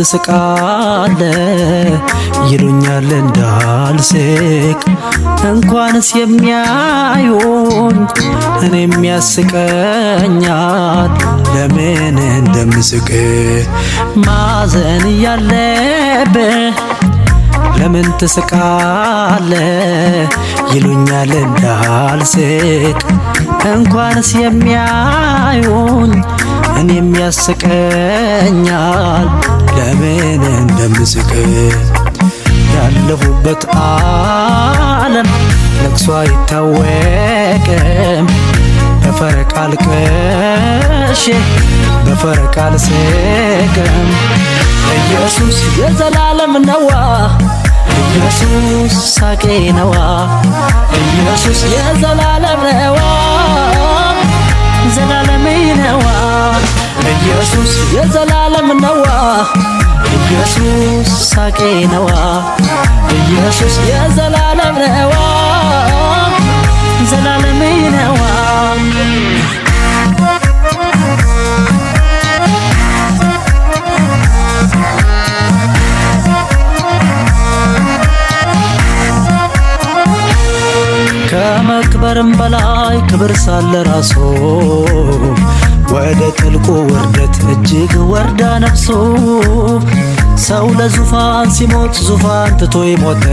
ትስቃለ ይሉኛል እንዳልስቅ እንኳንስ የሚያዩኝ እኔም ያስቀኛል ለምን እንደምስቅ ማዘን ያለብህ ለምን ትስቃለ ይሉኛል እንዳልስቅ እንኳንስ የሚያዩኝ እኔም ያስቀኛል ለምን እንደምስቅ ያለሁበት ዓለም ለቅሶ አይታወቅም በፈረቃ አልቅሼ በፈረቃ አልስቅም ኢየሱስ የዘላለም ነዋ ኢየሱስ ሳቄ ነዋ ኢየሱስ የዘላለም ነዋ ዘላለሜ ነዋ ኢየሱስ የዘላለም ነዋ ኢየሱስ ሳቄ ነዋ ኢየሱስ የዘላለም ነዋ ዘላለሜ ነዋ ከመክበርም በላይ ክብር ሳለ ራሱ ወደ ጥልቁ ውርደት እጅግ ወርዳ ነፍሱ ሰው ለዙፋን ሲሞት ዙፋን ትቶ ይሞተ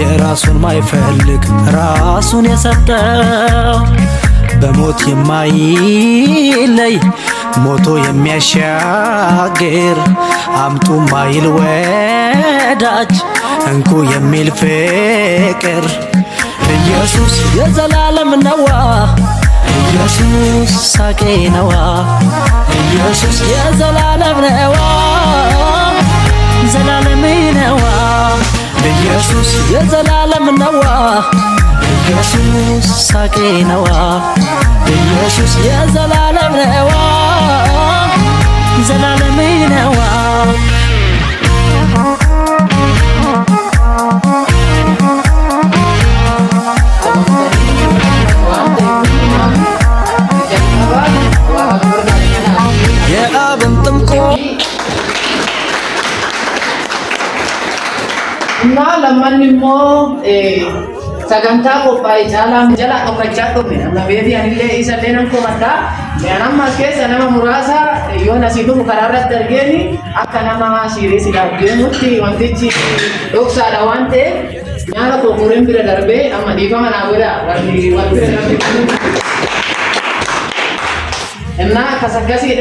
የራሱን ማይፈልግ ራሱን የሰጠው በሞት የማይለይ ሞቶ የሚያሻግር አምጡ ማይል ወዳጅ እንኩ የሚል ፍቅር ኢየሱስ የዘላለም ነዋ ኢየሱስ ሳቄ ነዋ ኢየሱስ የዘላለም ነዋ ዘላለሜ ነዋ ኢየሱስ የዘላለም ነዋ ኢየሱስ ሳቄ ነዋ ኢየሱስ የዘላለም ነዋ ዘላለሜ ነዋ የአብን ጥምቆ እና ለማንሞ sagantaa qophaa'e caalaa jala dhokachaa dhufe amma beebii anillee isa leenan komataa amma keessa nama muraasa yoo nasii dhufu karaa irratti argeeni akka nama siirii sidaaf deemutti wantichi dhoksaadha waan ta'eef nyaara kookuriin bira darbee amma dhiifama naa godha warri bira darbe እና ከሰከሲዳ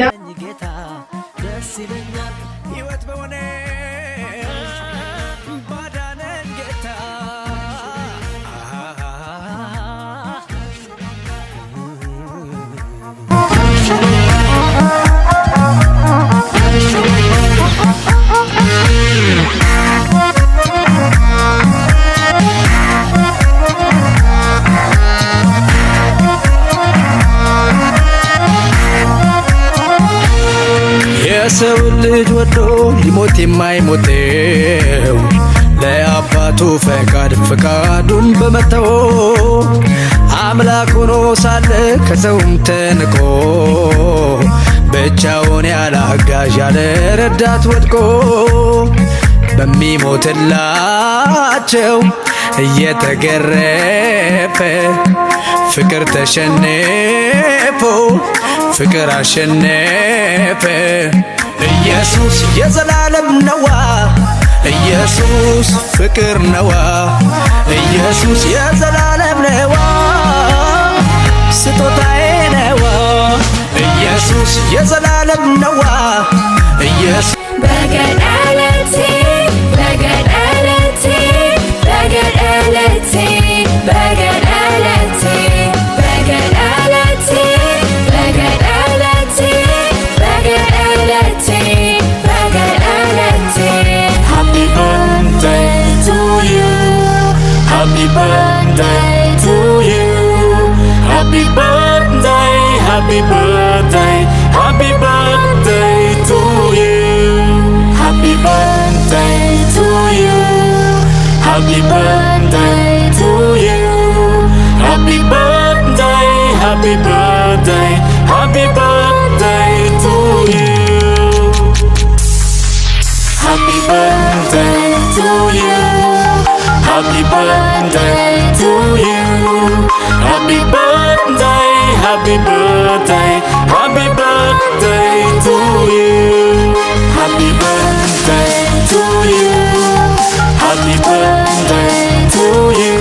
የሰው ልጅ ወዶ ሊሞት የማይሞተው ለአባቱ ፈቃድ ፈቃዱን በመተው አምላክ ሆኖ ሳለ ከሰውም ተንቆ ብቻውን ያለ አጋዥ ያለ ረዳት ወድቆ በሚሞትላቸው እየተገረፈ ፍቅር ተሸነፈ ፍቅር አሸነፈ ኢየሱስ የዘላለም ነዋ ኢየሱስ ፍቅር ነዋ ኢየሱስ የዘላለም ነዋ ስጦታዬ ነዋ ኢየሱስ የዘላለም ነዋ ኢየሱስ በገደለቴ በገደለቴ በገደለቴ በገደለቴ በገደለቴ በገደለቴ በገደለቴ በገደለቴ Happy birthday to you Happy birthday to you Happy birthday Happy birthday Happy birthday to you Happy birthday to you Happy birthday to you Happy birthday Happy birthday Happy birthday to you happy birthday to you. Happy birthday to you. Happy birthday, happy birthday, happy birthday to you. Happy birthday to you. Happy birthday to you.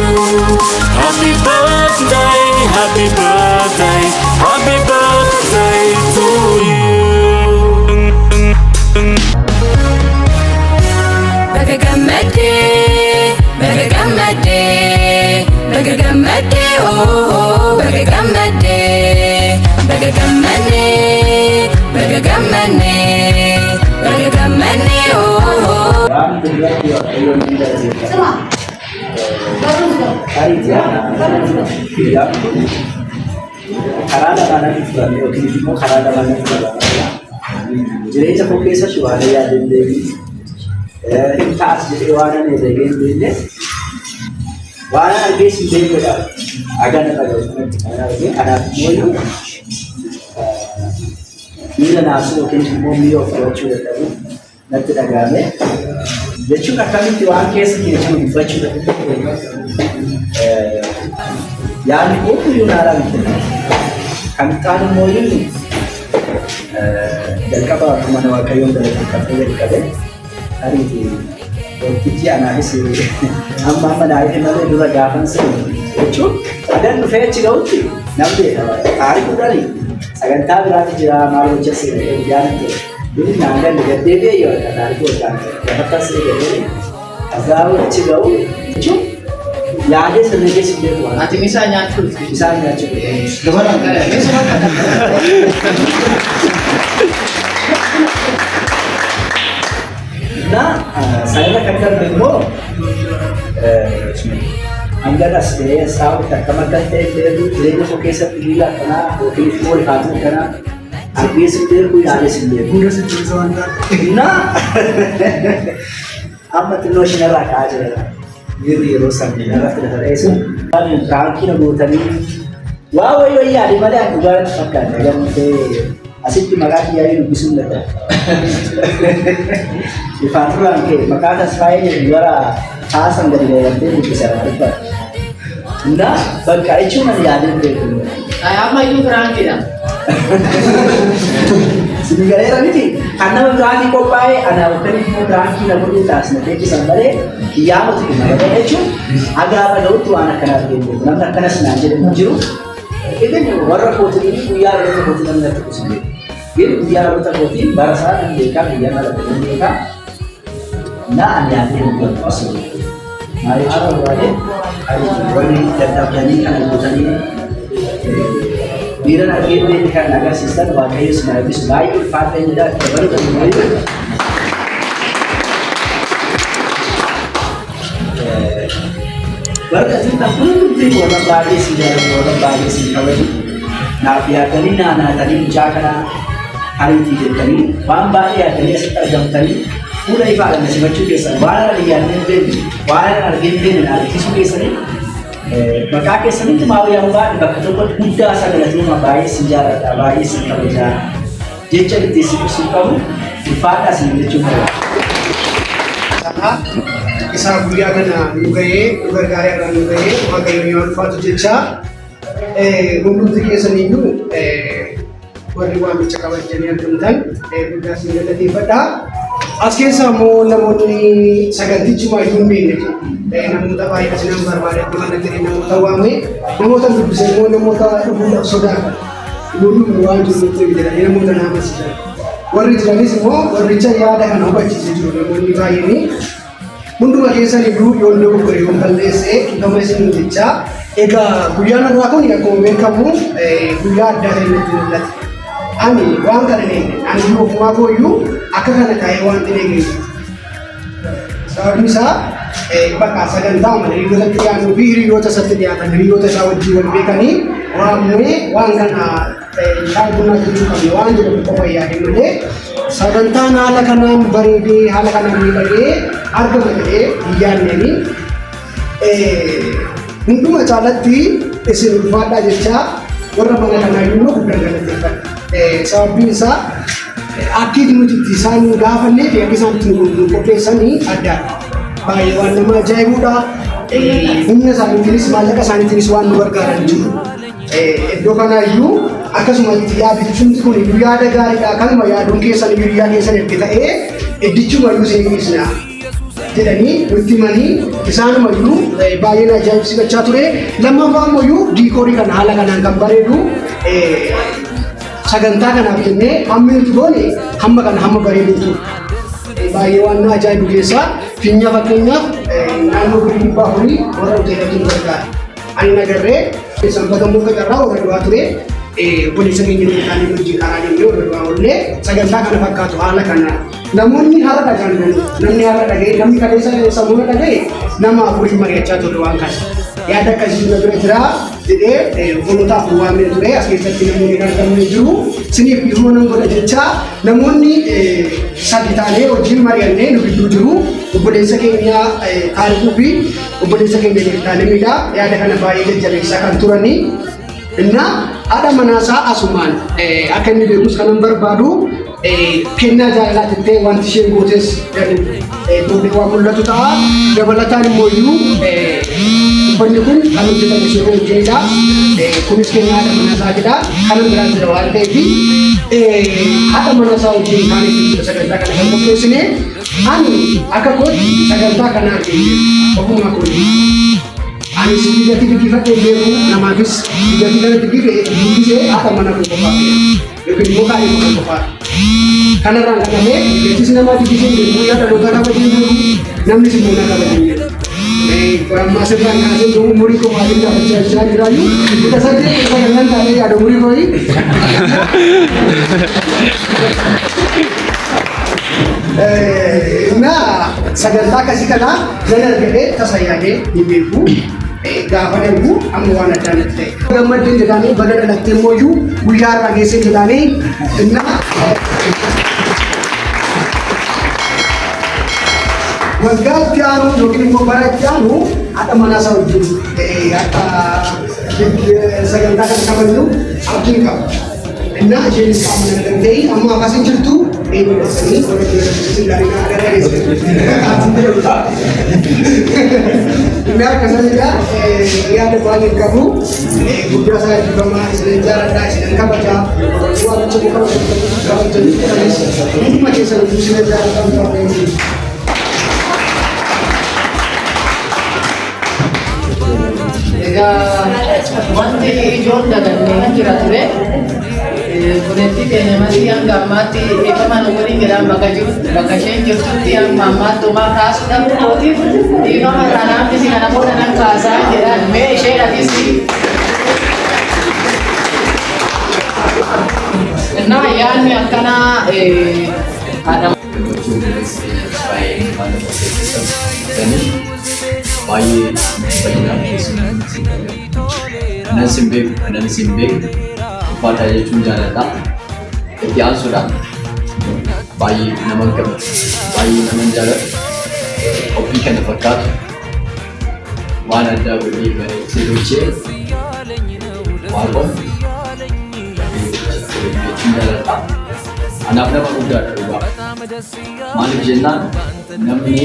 Happy birthday, happy birthday, happy birthday to you. Bagagamade, bagagamade, bagagamade, oh, bagagamade, bagagamade, bagagamade, bagagamade, oh. Karaa lamaanii fudhannee yookiin immoo karaa lamaanii fudhannee jireenya koo keessatti waan yaadannee hin taas jedhee waan ani eegee hin beekne waan argees hin beeknedha. Agana dhagahu kanaaf immoo miira naasuu yookiin immoo miira of fudhachuu dadhabu natti dhagahame jechuun akkamitti waan keessa jiru dubbachuu dadhabu. Yani okuyor herhalde. Kanıtlarım oyun. Dalkaba kumana wakayon dari kafe kafe. Hari ini orkidea analisis. Amma naik mana dulu gapan sih. Lucu. Ada nufet juga uci. Nampak. Hari kudari. Saganta berarti jira malu jasi. Jangan tu. Ini nangga dekat dia ya. Hari kudan. Dapat sih dia. Agak uci juga lucu. Yaade sendiri sendiri tuan. Nanti misalnya tuh. Misalnya cukup. Gimana? Nah, saya akan bertemu. Anggaran saya tahu terkemakan lepas kesat gila karena okey semua dikatakan karena habis sendiri pun yaade sendiri. Pura sendiri sebentar. Nah, apa tu nosional aja. Diri rosan ni, nak terhadap itu. Kami rangki nak buat ni. Wah, wah, ya, di mana aku jual makan. Yang tu asyik tu makan dia itu bising dah. Di Fatul rangki makan sesuai je jual asam dari dia yang tu bisa apa. Nah, berkait cuma dia ada tu. Apa itu rangki dah? Sebenarnya ni, anak berani kopai, anak berani nak berjutas, nanti sampai kiamat itu mana boleh cuma agar ada tu anak kena gitu, nampak kena senang jadi mujur. Itu ni orang putih ini biar orang putih nampak tu sendiri. Jadi biar orang putih barasa mereka biar malah mereka, na anda yang buat pasal. Mari kita berani tetap jadi anak putih ini. Bila nak kita kan agak sistem wakai sebenarnya sebaik fakta yang dah terbaru dan baru. Berkat kita penting orang bagi sejarah orang bagi sejarah. Nafiah kali nana tadi menjaga hari tiga kali, bamba ya kali sekitar jam tadi. Pura ibarat masih macam biasa. Walau dia ni, walau argin ni, argin suka ni. Maka kisah itu mau yang baik, bahkan tempat muda sangat cuma baik sejarah, baik sejarah. Dia cari diskusi kamu, difada sendiri cuma. Kisah buaya kena nugai, berkarya kena nugai, maka yang fatu jecha, mundur kisah itu, warna cakap jenis tentang, bukan singgah pada. Asal sama namun saganti cuma itu ni. Namun tak baik kasi namun berbalik dengan negeri namun tawami, namun tak berbisa namun tak budak saudara. Ibu buat jual itu tidak, namun tak nama sih. Warna jenis semua, warna cahaya ada kan apa sih jual namun ni bayi ni. Mundur lagi saya ibu yang dulu kerja kalau se kita masih menjecha. Ega buyana aku ni aku kamu buyar dari negeri. Ani wang kan ni, ani ibu aku itu akan ada Taiwan ini. Sahaja misal. Bakal sagantang mana itu nanti yang biri itu sesuatu dia akan biri itu sawat jiwa bekani orang ni orang kan yang guna itu kami orang jadi pokoknya yang mana sagantang ala kanan beri di ala kanan ni bagi harga bagi dia ni untuk macam nanti isi pada jecha orang mana kanan itu bukan nanti sahaja bisa akki nuti isaan gaafannee fi akka isaan ittiin qopheessanii adda baay'ee waan nama ajaa'ibuudha. Humna isaaniitiinis maallaqa isaaniitiinis waan nu gargaaran jiru. Iddoo kanaayyuu akkasumatti yaadachumti kun yaada gaariidha. Kanuma yaaduun keessan hiriyaa keessan erga ta'ee iddichumayyuu seenisna jedhanii nutti himanii isaanumayyuu baay'een ajaa'ibsiifachaa ture. Lammaffaammayyuu diikoorii kana haala kanaan kan bareedu sagantaa kanaaf jennee hammi nuti goone hamma kana hamma bareeduutu baay'ee waan ajaa'ibu keessaa fiinya fakkeenyaaf naannoo guddin bahurii warra hojjetatuun gargaara. Ani nagarree sanbata muka carraa warra du'aa ture obboleessa keenya isaanii wajjin karaa deemnee warra du'aa oollee sagantaa kana fakkaatu haala kanaa. Namoonni haala dhagaan namni haala dhaga'e namni kaleessa sammuu dhaga'e nama afurii mari'achaa ture waan kana. Yaada akkasii na bira jira jedhee obbolotaaf waamee ture as keessatti namoonni argamanii jiru. Siniif dhimma nan godha jecha namoonni sadii taanee wajjin mari'annee nu gidduu jiru. Obboleessa keenya taarikuu fi obboleessa keenya Jettaalemidha. Yaada kana baay'ee jajjabeessaa kan turanii. Inna haadha manaasaa asumaan akka inni beekus kanan barbaadu kennaa jaalalaa jettee wanti isheen gootes boodee waan mul'atu ta'a. Dabalataan immoo iyyuu uffanni kun kan hojjetame ishee hojjetedha. Kunis kennaa haadha manaasaa jedha. Kanan biraan jira waan ta'eef haadha manaasaa wajjin kaaniif sagantaa kana kan qopheessine ani akka kootti sagantaa kanaa ofuma kooti. Ani biyyaatti dubbifadhee beeku namaafis biyyaatti kanatti dubbisee haadha manaa kun qofaa yookiin immoo kaa'ee kan qofaa. Kanarraan qabamee beeksisi namaa dubbisee beeku yaada dhaloota kabajee beeku namnis immoo na kabajee beeku. Ammaa sirraan kaasee umurii koo maatiin gaafachaa jiraayyuu bita sadii sagantaan taa'ee yaada umurii kooyi. Nah, sagantaa akkasii kana nan argadhee tasayyadee ni beeku. Gaafa darbu amma waan addaan itti ta'e. Gammaddeen jedhanii baga dhalattee mooyyuu guyyaa irraa geessee jedhanii waggaa itti aanu yookiin immoo bara itti aanu haadha manaasaa wajjin akka sagantaa kana kabajnu abdiin qaba. Inna isheenis qaama nama danda'e amma akkasiin jirtu eeguudhaanii warra jireenya gaarii kana agarsiisa. Inna akkasanidha yaada baay'ee qabu guddaa isaa eebbifamaa isin jaaladhaa isin kabajaa waan tokko kabajanii hunduma keessan isin jaaladhaa. Wanti ijoon dagannee jira ture. Kunetti keenya marii hanga ammaatti eegaman waliin jedhaan bakka isheen jirtutti amma ammaattumaa kaasuudhaan kootiif dhiifama kanaaf isi kana booda nan kaasaa jedhaan mee isheedhafis. Innaa yaadni akkanaa haadha. Baay'ee fayyadamu keessumaa kanan sin beeku uffata jechuun jaaladha. Itti aansuudhaan baay'ee nama gammadu baay'ee nama jaalladhu qophii kana fakkaatu waan addaa godhee bareechee tolchee waaqoon jechuun jaaladha. Anaaf nama guddaadha dhugaa. Maaliif jennaan namni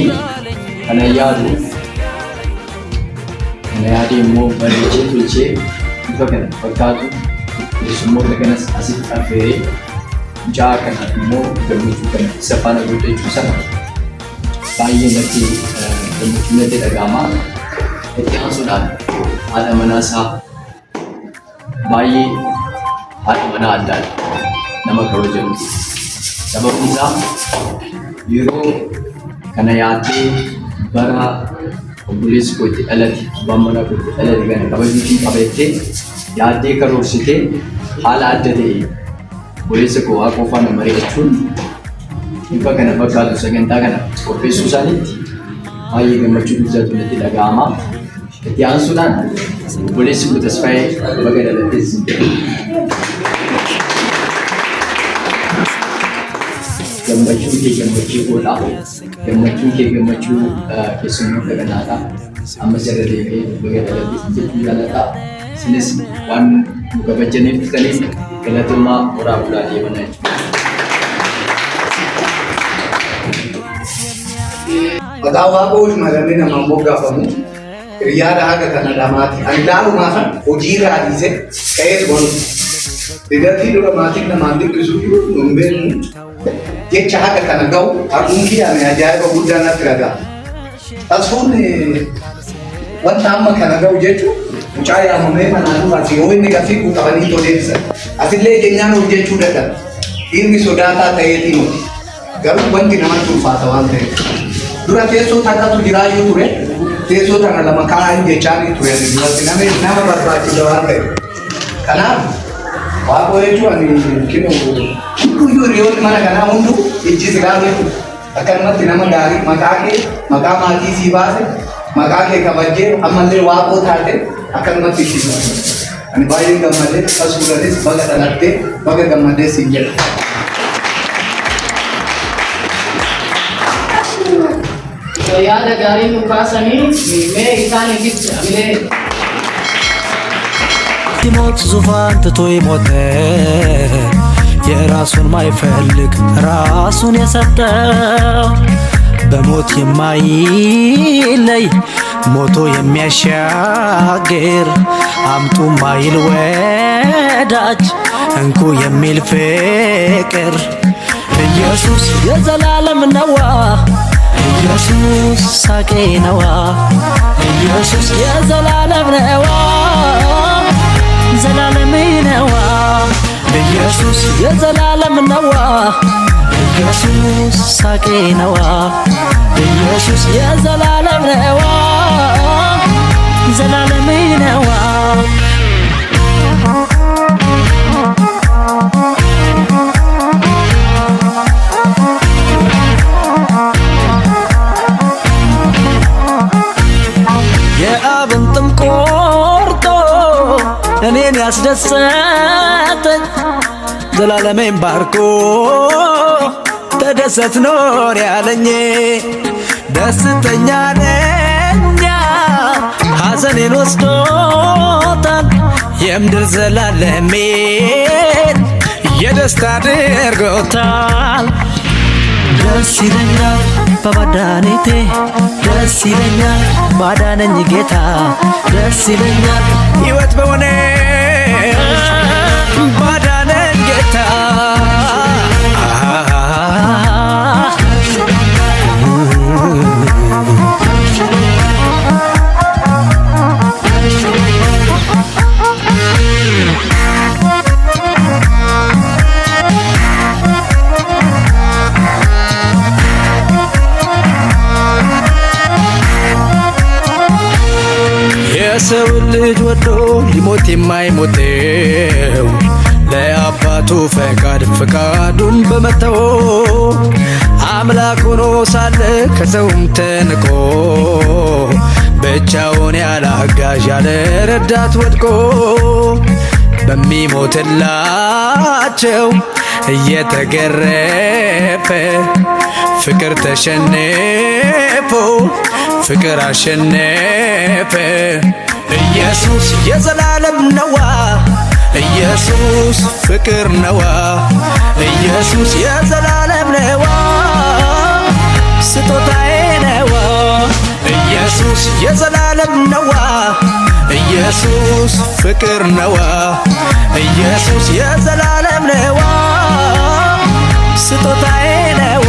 kana yaadu yaadee immoo bareechee tolchee bifa kana fakkaatu keessummoota kanas asitti affeeree mucaa kanaaf immoo gammachuu kana isa faana godhachuu sana baay'ee natti gammachuu natti dhaga'ama. Itti aansuudhaan haadha manaasaa baay'ee haadha manaa addaadha nama kabajamu. Sababni isaa yeroo kana yaaddee bara obboleessi koo itti dhalate abbaan manaa koo itti dhalate kana kabajuutiin qabattee yaaddee karoorsitee haala adda ta'e obboleessa koo waaqa faana mari'achuun bifa kana fakkaatu sagantaa kana qopheessuu isaaniitti baay'ee gammachuu guddaatu natti dhaga'ama. Itti aansuudhaan obboleessi koo Tasfaayee baga dhalatees gammachuun kee gammachuu godha. Gammachuun kee gammachuu keessummoota kanaadha. Amma sirra deemee baga dhalatees jechuu jaalladha. Isinis waan nu kabajaniif dhufaniif galatoomaa horaa bulaa deemanaa jechuudha. Maqaa waaqoo malamee namaan moggaafamu hiriyaadha haga kana lamaati. Ani laalumaafan hojii irraa dhiise ka'ees boonu. Lidatti dura maatiin namaan dhiqqisuu jiru nun beeknu jecha haga kana ga'u arguun kiyyaame ajaa'iba guddaa natti ragaa. Tasfuun wanta amma kana ga'u jechuun mucaa yaamamee manaa dhufaati yoo inni gafii qabanii too deebisan. Asillee keenyaan hojjechuu dadhabe. Inni sodaataa ta'eetii nuti. Garuu wanti namatti ulfaata waan ta'eef. Dura teessoo takkatu jiraayyuu ture. Teessoo tana lama kaa'an jechaan ture. Nama barbaachisa waan ta'eef. Kanaaf waaqoo jechuun ani hunduyyuu hiriyoonni mana kanaa hundu ijji silaa beeku. Akkanumatti nama gaarii maqaa kee maqaa maatii sii baase maqaa kee kabajjee ammallee waaqoo taate akkanumatti itti baase. Ani baay'een gammadee asuudhanis baga dhalattee baga gammadee siin jedha. yaada gaarii nu kaasanii mee isaan ibsa bilee ሲሞት ዙፋን ትቶ ሞተ የራሱን ማይፈልግ ራሱን የሰጠው በሞት የማይለይ ሞቶ የሚያሻግር አምጡ ማይል ወዳጅ እንኩ የሚል ፍቅር ኢየሱስ የዘላለም ነዋ ኢየሱስ ሳቄ ነዋ ኢየሱስ የዘላለም ነዋ ዘላለም ነዋ ኢየሱስ የዘላለም ነዋ ኢየሱስ ሳቄ ነዋ ኢየሱስ የዘላለም ነዋ ዘላለም ነዋ የአብን ጥም ቆርጦ እኔን ያስደሰተኝ ዘላለሜን ባርኮ ተደሰት ኖር ያለኝ ደስተኛ ነኛ ሐዘኔን ወስዶታል የምድር ዘላለሜን የደስታ አድርጎታል ደስ ይለኛል በማዳኔቴ ደስ ይለኛል ባዳነኝ ጌታ ደስ ይለኛል ሕይወት በሆነ ባዳነኝ ጌታ የሰው ልጅ ወዶ ሊሞት የማይሞተው ለአባቱ ፈቃድ ፈቃዱን በመተው አምላክ ሆኖ ሳለ ከሰውም ተንቆ ብቻውን ያለ አጋዥ ያለ ረዳት ወድቆ በሚሞትላቸው እየተገረፈ ፍቅር ተሸነፈ ፍቅር አሸነፈ ኢየሱስ የዘላለም ነዋ ኢየሱስ ፍቅር ነዋ ኢየሱስ የዘላለም ነዋ ስጦታዬ ነዋ ኢየሱስ የዘላለም ነዋ ኢየሱስ ፍቅር ነዋ ኢየሱስ የዘላለም ነዋ ስጦታዬ ነዋ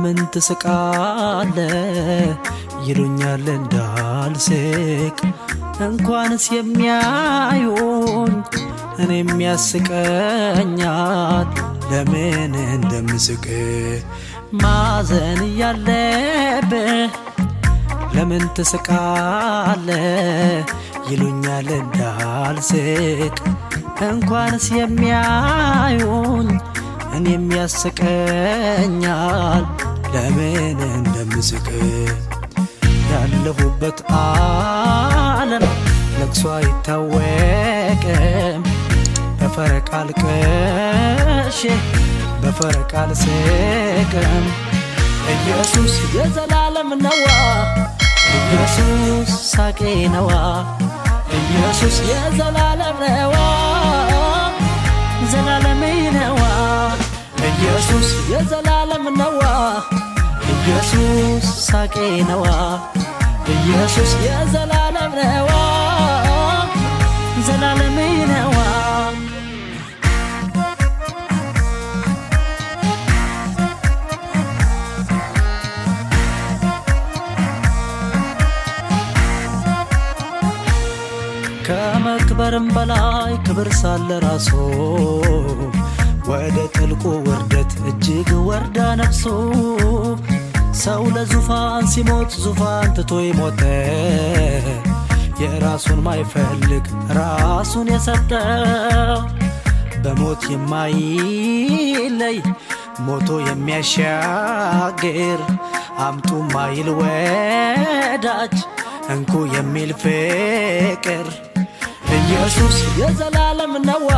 ለምን ትስቃለ ይሉኛል እንዳልስቅ እንኳንስ የሚያዩኝ እኔም ያስቀኛል ለምን እንደምስቅ ማዘን ያለብህ ለምን ትስቃለ ይሉኛል እንዳልስቅ እንኳንስ የሚያዩኝ እኔም ያስቀኛል ለምን እንደምስቅ ያለሁበት ዓለም ለቅሶ አይታወቅም በፈረቃ አልቅሼ በፈረቃ አልስቅም ኢየሱስ የዘላለም ነዋ ኢየሱስ ሳቄ ነዋ ኢየሱስ የዘላለም ነዋ ዘላለሜ ነዋ ኢየሱስ የዘላለም ነዋ ኢየሱስ ሳቄ ነዋ ኢየሱስ የዘላለም ነዋ ዘላለሜ ነዋ ከመክበርም በላይ ክብር ሳለ ራሱ ወደ ጥልቁ ውርደት እጅግ ወርዳ ነፍሱ ሰው ለዙፋን ሲሞት ዙፋን ትቶ ሞተ የራሱን ማይፈልግ ራሱን የሰጠው በሞት የማይለይ ሞቶ የሚያሻግር አምጡ ማይል ወዳጅ እንኩ የሚል ፍቅር ኢየሱስ የዘላለም ነዋ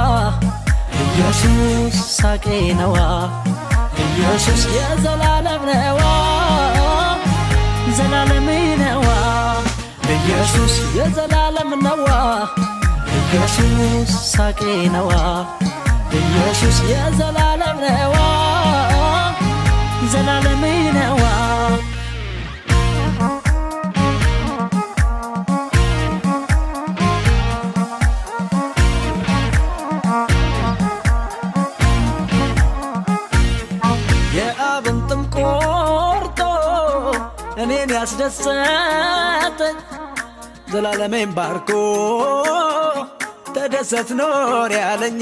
ኢየሱስ ሳቄ ነዋ ኢየሱስ የዘላለም ነዋ ዘላለሜ ነዋ ኢየሱስ የዘላለም ነዋ ኢየሱስ ሳቄ ነዋ ኢየሱስ የዘላለም ነዋ ዘላለሜ ነዋ የአብን ጥም ቆርጦ እኔን ያስደሰተኝ ዘላለሜን ባርኮ ተደሰት ኖር ያለኝ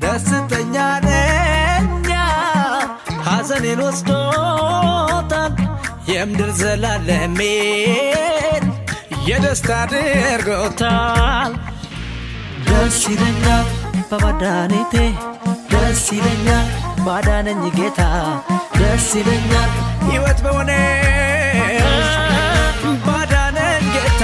ደስተኛ ነኛ ሐዘኔን ወስዶታል የምድር ዘላለሜን የደስታ አድርጎታል ደስ ይለኛል በማዳኔቴ ደስ ይለኛል ባዳነኝ ጌታ ደስ ይለኛል ሕይወት በሆነ ባዳነኝ ጌታ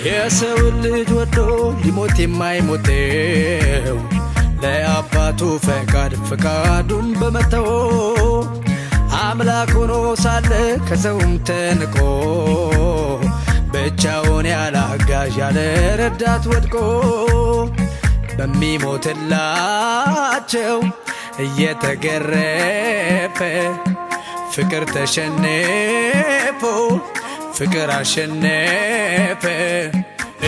የሰው ልጅ ወዶ ሊሞት የማይሞተው ለአባቱ ፈቃድ ፈቃዱን በመተው አምላክ ሆኖ ሳለ ከሰውም ተንቆ ብቻውን ያለ አጋዥ ያለ ረዳት ወድቆ በሚሞትላቸው እየተገረፈ ፍቅር ተሸንፎ ፍቅር አሸነፈ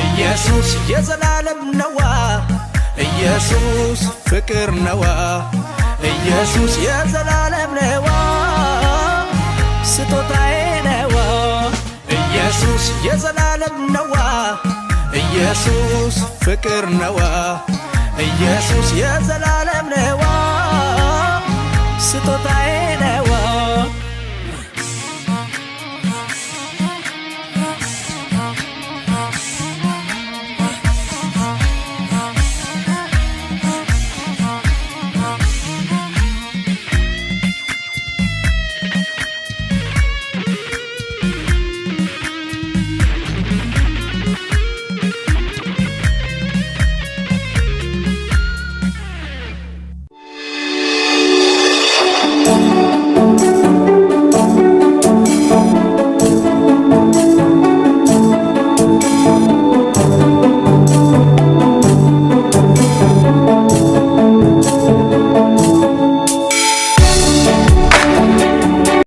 ኢየሱስ የዘላለም ነዋ ኢየሱስ ፍቅር ነዋ ኢየሱስ የዘላለም ነዋ ስጦታዬ ነዋ ኢየሱስ የዘላለም ነዋ ኢየሱስ ፍቅር ነዋ ኢየሱስ የዘላለም ነዋ ስጦታዬ ነዋ